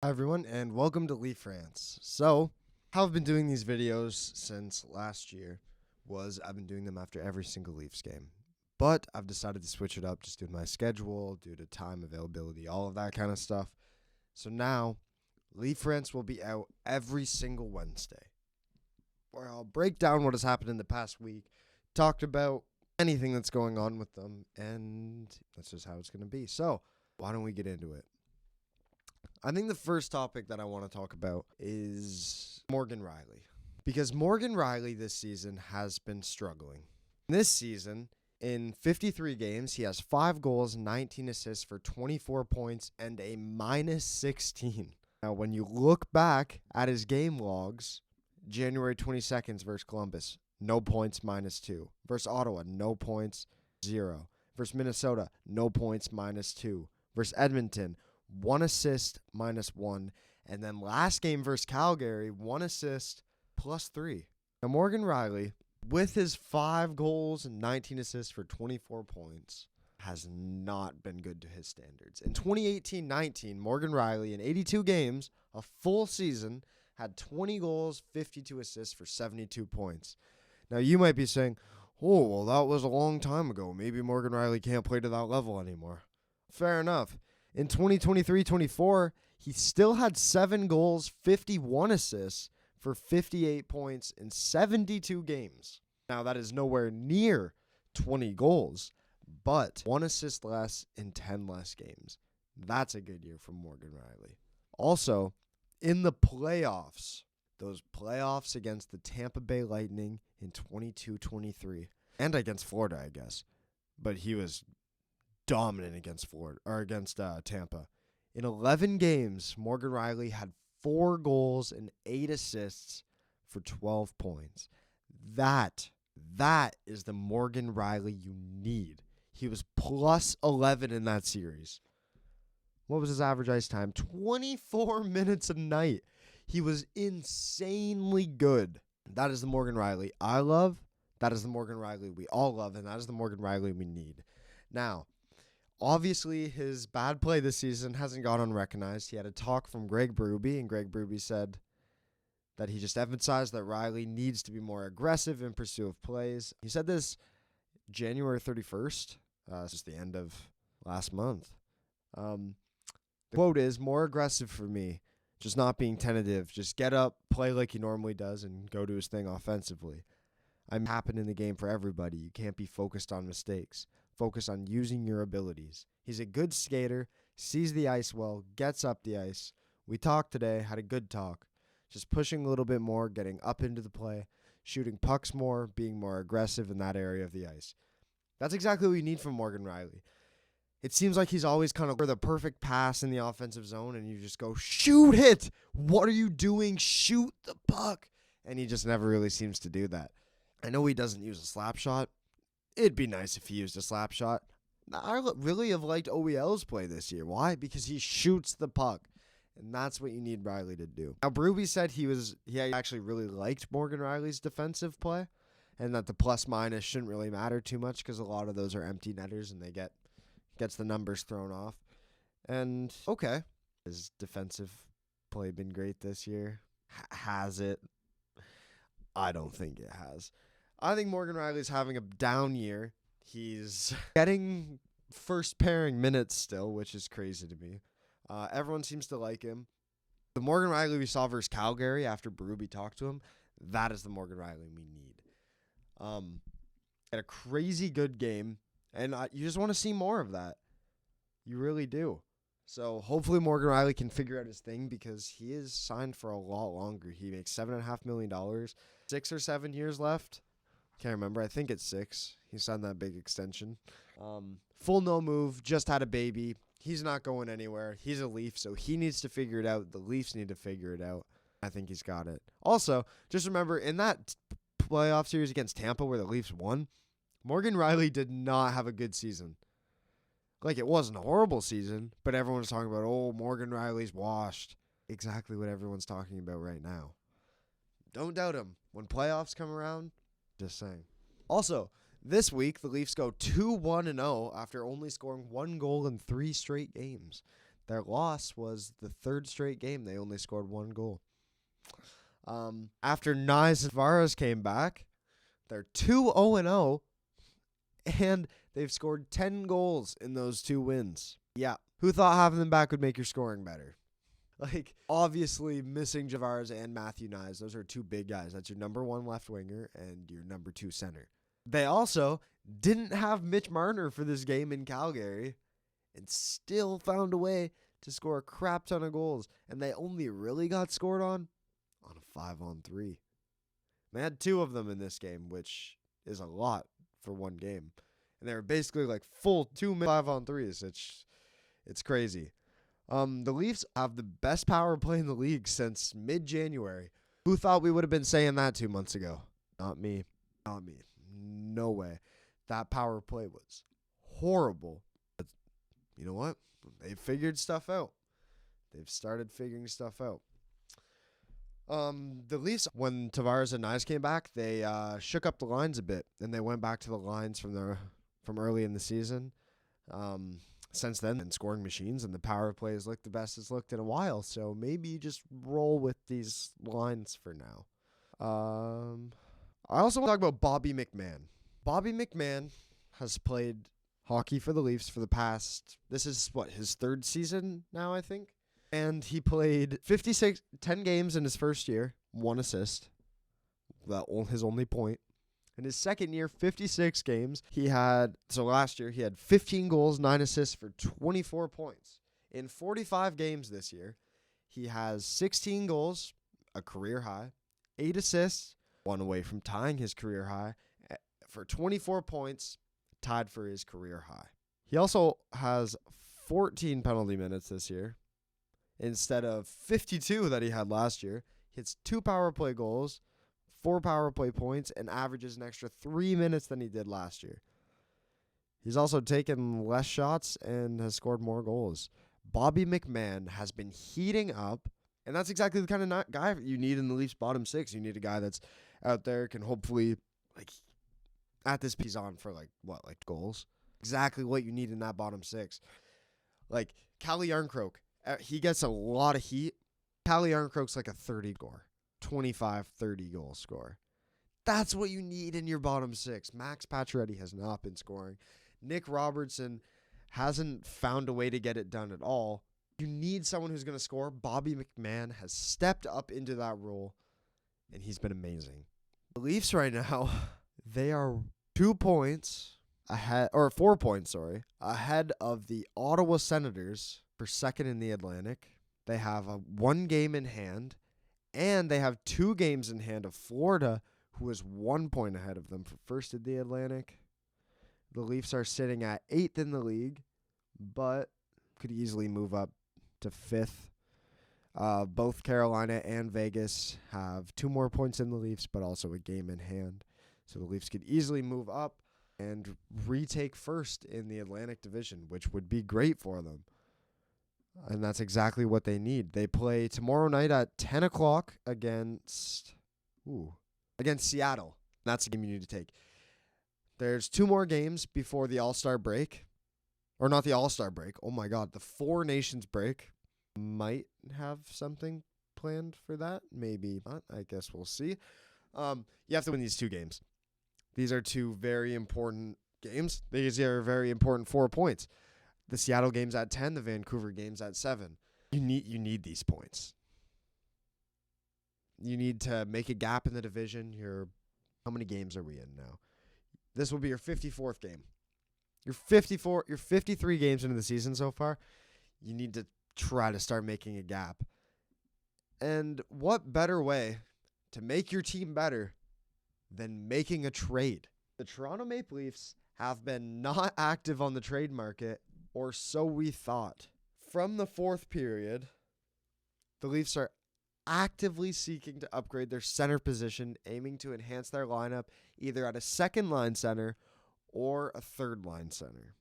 Hi everyone, and welcome to Leaf Rants. So, how I've been doing these videos since last year was I've been doing them after every single Leafs game. But I've decided to switch it up just due to my schedule, due to time availability, all of that kind of stuff. So now, Leaf Rants will be out every single Wednesday, where I'll break down what has happened in the past week, talked about anything that's going on with them, and that's just how it's going to be. So, why don't we get into it? I think the first topic that I want to talk about is Morgan Rielly. Because Morgan Rielly this season has been struggling. This season, in 53 games, he has 5 goals, 19 assists for 24 points, and a minus 16. Now, when you look back at his game logs, January 22nd versus Columbus, no points, minus 2. Versus Ottawa, no points, 0. Versus Minnesota, no points, minus 2. Versus Edmonton, 1 assist, minus 1. And then last game versus Calgary, 1 assist, plus 3. Now, Morgan Rielly, with his 5 goals and 19 assists for 24 points, has not been good to his standards. In 2018-19, Morgan Rielly, in 82 games, a full season, had 20 goals, 52 assists for 72 points. Now, you might be saying, oh, well, that was a long time ago. Maybe Morgan Rielly can't play to that level anymore. Fair enough. In 2023-24, he still had 7 goals, 51 assists for 58 points in 72 games. Now, that is nowhere near 20 goals, but 1 assist less in 10 less games. That's a good year for Morgan Rielly. Also, in the playoffs, those playoffs against the Tampa Bay Lightning in 22-23, and against Florida, I guess, but he was dominant against Tampa. In 11 games, Morgan Rielly had 4 goals and 8 assists for 12 points. That is the Morgan Rielly you need. He was plus 11 in that series. What was his average ice time? 24 minutes a night. He was insanely good. That is the Morgan Rielly I love. That is the Morgan Rielly we all love, and that is the Morgan Rielly we need. Now, obviously, his bad play this season hasn't gone unrecognized. He had a talk from Greg Berube, and Greg Berube said that he just emphasized that Rielly needs to be more aggressive in pursuit of plays. He said this January 31st. This is the end of last month. The quote is, more aggressive for me, just not being tentative. Just get up, play like he normally does, and go do his thing offensively. I'm happen in the game for everybody. You can't be focused on mistakes. Focus on using your abilities. He's a good skater, sees the ice well, gets up the ice. We talked today, had a good talk. Just pushing a little bit more, getting up into the play, shooting pucks more, being more aggressive in that area of the ice. That's exactly what you need from Morgan Rielly. It seems like he's always kind of the perfect pass in the offensive zone, and you just go, shoot it! What are you doing? Shoot the puck! And he just never really seems to do that. I know he doesn't use a slap shot. It'd be nice if he used a slap shot. I really have liked OEL's play this year. Why? Because he shoots the puck. And that's what you need Rielly to do. Now, Berube said he actually really liked Morgan Rielly's defensive play, and that the plus-minus shouldn't really matter too much because a lot of those are empty netters and they gets the numbers thrown off. And, okay. His defensive play been great this year? Has it? I don't think it has. I think Morgan Rielly's having a down year. He's getting first pairing minutes still, which is crazy to me. Everyone seems to like him. The Morgan Rielly we saw versus Calgary after Berube talked to him, that is the Morgan Rielly we need. Had a crazy good game, and you just want to see more of that. You really do. So hopefully Morgan Rielly can figure out his thing because he is signed for a lot longer. He makes $7.5 million, 6 or 7 years left. Can't remember. I think it's 6. He signed that big extension. Full no move. Just had a baby. He's not going anywhere. He's a Leaf, so he needs to figure it out. The Leafs need to figure it out. I think he's got it. Also, just remember, in that playoff series against Tampa where the Leafs won, Morgan Rielly did not have a good season. Like, it wasn't a horrible season, but everyone was talking about, oh, Morgan Rielly's washed. Exactly what everyone's talking about right now. Don't doubt him. When playoffs come around, just saying. Also, this week, the Leafs go 2-1-0 after only scoring 1 goal in 3 straight games. Their loss was the third straight game. They only scored 1 goal. After Nyes and Tavares came back, they're 2-0-0, and they've scored 10 goals in those 2 wins. Yeah. Who thought having them back would make your scoring better? Like, obviously, missing Tavares and Matthew Nyes, those are 2 big guys. That's your number 1 left winger and your number 2 center. They also didn't have Mitch Marner for this game in Calgary and still found a way to score a crap ton of goals. And they only really got scored on a 5-on-3. They had 2 of them in this game, which is a lot for one game. And they were basically like full 2 5-on-3s. It's crazy. The Leafs have the best power play in the league since mid-January. Who thought we would have been saying that 2 months ago? Not me. Not me. No way. That power play was horrible. But you know what? They figured stuff out. They've started figuring stuff out. The Leafs, when Tavares and Nyes came back, they shook up the lines a bit, and they went back to the lines from early in the season. Since then, and scoring machines, and the power play has looked the best it's looked in a while. So maybe just roll with these lines for now. I also want to talk about Bobby McMann. Bobby McMann has played hockey for the Leafs for the past, this is his 3rd season now, I think. And he played 10 games in his first year, 1 assist. His only point. In his second year, 56 games, last year, he had 15 goals, 9 assists for 24 points. In 45 games this year, he has 16 goals, a career high, 8 assists, 1 away from tying his career high, for 24 points, tied for his career high. He also has 14 penalty minutes this year, instead of 52 that he had last year. He hits 2 power play goals, 4 power play points, and averages an extra 3 minutes than he did last year. He's also taken less shots and has scored more goals. Bobby McMann has been heating up, and that's exactly the kind of guy you need in the Leafs bottom 6. You need a guy that's out there, can hopefully, at this piece on for, goals. Exactly what you need in that bottom 6. Calle Jarnkrok, he gets a lot of heat. Calle Jarnkrok's like a 30 score. 25-30 goal score. That's what you need in your bottom 6. Max Pacioretty has not been scoring. Nick Robertson hasn't found a way to get it done at all. You need someone who's going to score. Bobby McMann has stepped up into that role, and he's been amazing. The Leafs right now, they are 4 points ahead of the Ottawa Senators for second in the Atlantic. They have 1 game in hand. And they have 2 games in hand of Florida, who is 1 point ahead of them for first in the Atlantic. The Leafs are sitting at 8th in the league, but could easily move up to 5th. Both Carolina and Vegas have 2 more points in the Leafs, but also a game in hand. So the Leafs could easily move up and retake first in the Atlantic Division, which would be great for them. And that's exactly what they need. They play tomorrow night at 10 o'clock against Seattle. That's the game you need to take. There's 2 more games before the All-Star break. Or not the All-Star break. Oh, my God. The 4 Nations break might have something planned for that. Maybe not. I guess we'll see. You have to win these 2 games. These are 2 very important games. These are very important 4 points. The Seattle game's at 10, the Vancouver game's at 7. You need these points. You need to make a gap in the division. How many games are we in now? This will be your 54th game. You're 53 games into the season so far. You need to try to start making a gap. And what better way to make your team better than making a trade? The Toronto Maple Leafs have been not active on the trade market, or so we thought. From the 4th period, the Leafs are actively seeking to upgrade their center position, aiming to enhance their lineup either at a second-line center or a third-line center.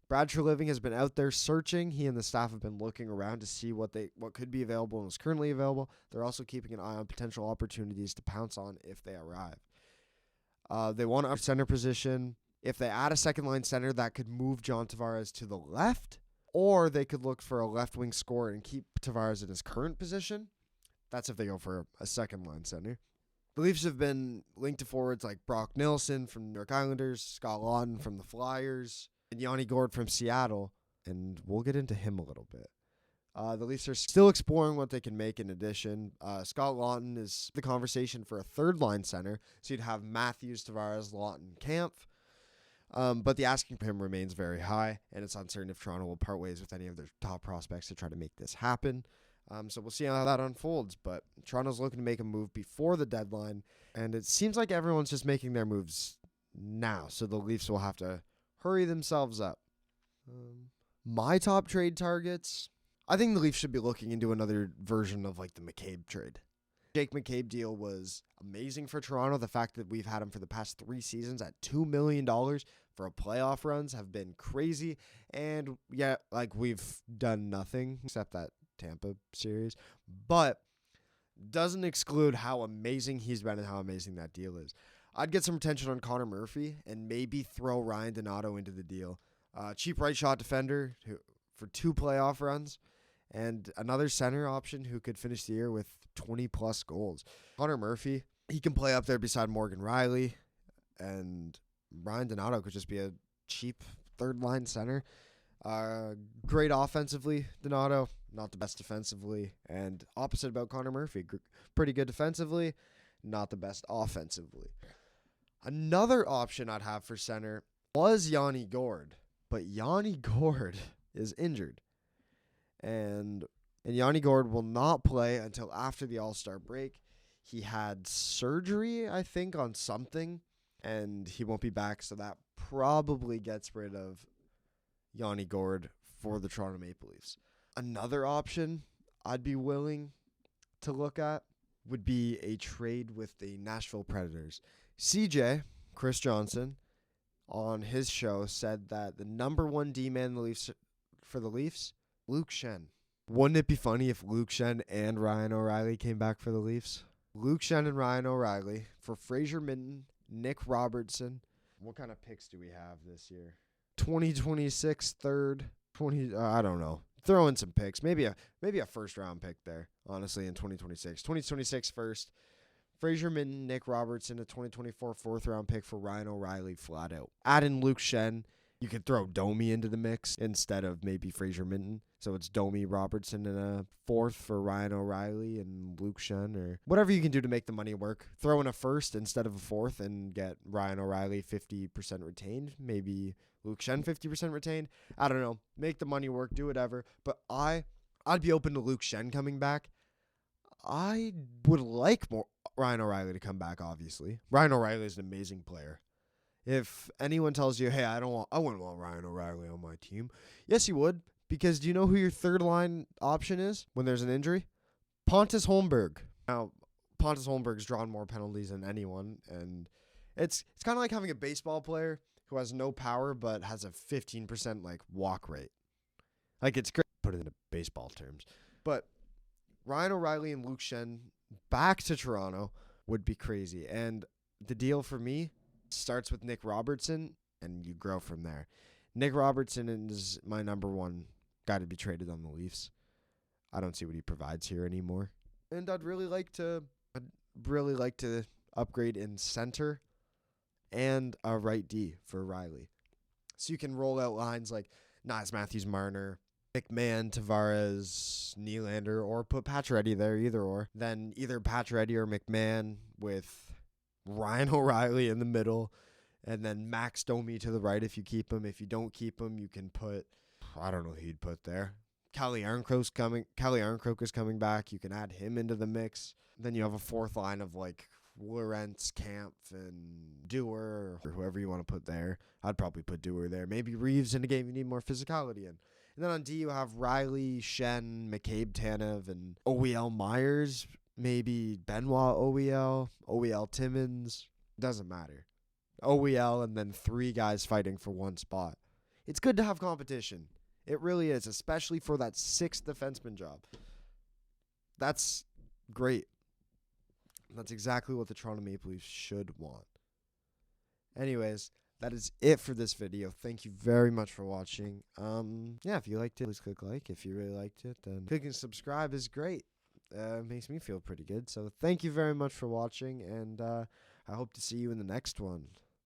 Brad Treliving has been out there searching. He and the staff have been looking around to see what could be available and is currently available. They're also keeping an eye on potential opportunities to pounce on if they arrive. They want to up center position. If they add a second-line center, that could move John Tavares to the left, Or they could look for a left-wing scorer and keep Tavares in his current position. That's if they go for a second-line center. The Leafs have been linked to forwards like Brock Nilsson from the New York Islanders, Scott Laughton from the Flyers, and Yanni Gourde from Seattle, and we'll get into him a little bit. The Leafs are still exploring what they can make in addition. Scott Laughton is the conversation for a third-line center, so you'd have Matthews, Tavares, Laughton, Kampf. But the asking for him remains very high, and it's uncertain if Toronto will part ways with any of their top prospects to try to make this happen. So we'll see how that unfolds, but Toronto's looking to make a move before the deadline, and it seems like everyone's just making their moves now, so the Leafs will have to hurry themselves up. My top trade targets, I think the Leafs should be looking into another version of like the McCabe trade. Jake McCabe deal was amazing for Toronto. The fact that we've had him for the past 3 seasons at $2 million for a playoff runs have been crazy, and yeah, like we've done nothing except that Tampa series, but doesn't exclude how amazing he's been and how amazing that deal is. I'd get some attention on Connor Murphy and maybe throw Ryan Donato into the deal. Cheap right shot defender for 2 playoff runs and another center option who could finish the year with 20-plus goals. Connor Murphy, he can play up there beside Morgan Rielly, and Ryan Donato could just be a cheap third-line center. Great offensively, Donato, not the best defensively, and opposite about Connor Murphy, pretty good defensively, not the best offensively. Another option I'd have for center was Yanni Gourde, but Yanni Gourde is injured, and Yanni Gourde will not play until after the All-Star break. He had surgery, I think, on something, and he won't be back, so that probably gets rid of Yanni Gourde for the Toronto Maple Leafs. Another option I'd be willing to look at would be a trade with the Nashville Predators. CJ, Chris Johnson, on his show said that the number 1 D-man for the Leafs, Luke Schenn. Wouldn't it be funny if Luke Schenn and Ryan O'Reilly came back for the Leafs? Luke Schenn and Ryan O'Reilly for Fraser Minten, Nick Robertson. What kind of picks do we have this year? 2026 third, I don't know. Throw in some picks. Maybe a first round pick there, honestly, in 2026. 2026 first. Fraser Minten, Nick Robertson, a 2024 fourth round pick for Ryan O'Reilly flat out. Add in Luke Schenn. You could throw Domi into the mix instead of maybe Fraser Minten. So it's Domi, Robertson, and a fourth for Ryan O'Reilly and Luke Schenn, or whatever you can do to make the money work. Throw in a first instead of a fourth and get Ryan O'Reilly 50% retained. Maybe Luke Schenn 50% retained. I don't know. Make the money work. Do whatever. But I'd be open to Luke Schenn coming back. I would like more Ryan O'Reilly to come back, obviously. Ryan O'Reilly is an amazing player. If anyone tells you, hey, I wouldn't want Ryan O'Reilly on my team. Yes, you would. Because do you know who your third line option is when there's an injury? Pontus Holmberg. Now, Pontus Holmberg's drawn more penalties than anyone, and it's kind of like having a baseball player who has no power but has a 15% like walk rate. Like, it's great to put it into baseball terms. But Ryan O'Reilly and Luke Schenn back to Toronto would be crazy. And the deal for me starts with Nick Robertson, and you grow from there. Nick Robertson is my number 1 guy to be traded on the Leafs. I don't see what he provides here anymore. And I'd really like to upgrade in center and a right D for Rielly. So you can roll out lines like Niles Matthews-Marner, McMahon, Tavares, Nylander, or put Pacioretty there, either or. Then either Pacioretty or McMahon with Ryan O'Reilly in the middle, and then Max Domi to the right if you keep him. If you don't keep him, you can put, I don't know who you'd put there. Calle Järnkrok is coming back. You can add him into the mix. Then you have a fourth line of like Rants, Kampf, and Dewar, or whoever you want to put there. I'd probably put Dewar there. Maybe Reeves in a game you need more physicality in. And then on D, you have Rielly, Schenn, McCabe, Tanev, and OEL Myers. Maybe Benoit OEL Timmins. Doesn't matter. OEL and then 3 guys fighting for 1 spot. It's good to have competition. It really is, especially for that 6th defenseman job. That's great. That's exactly what the Toronto Maple Leafs should want. Anyways, that is it for this video. Thank you very much for watching. Yeah, if you liked it, please click like. If you really liked it, then clicking subscribe is great. Makes me feel pretty good. So thank you very much for watching, and I hope to see you in the next one.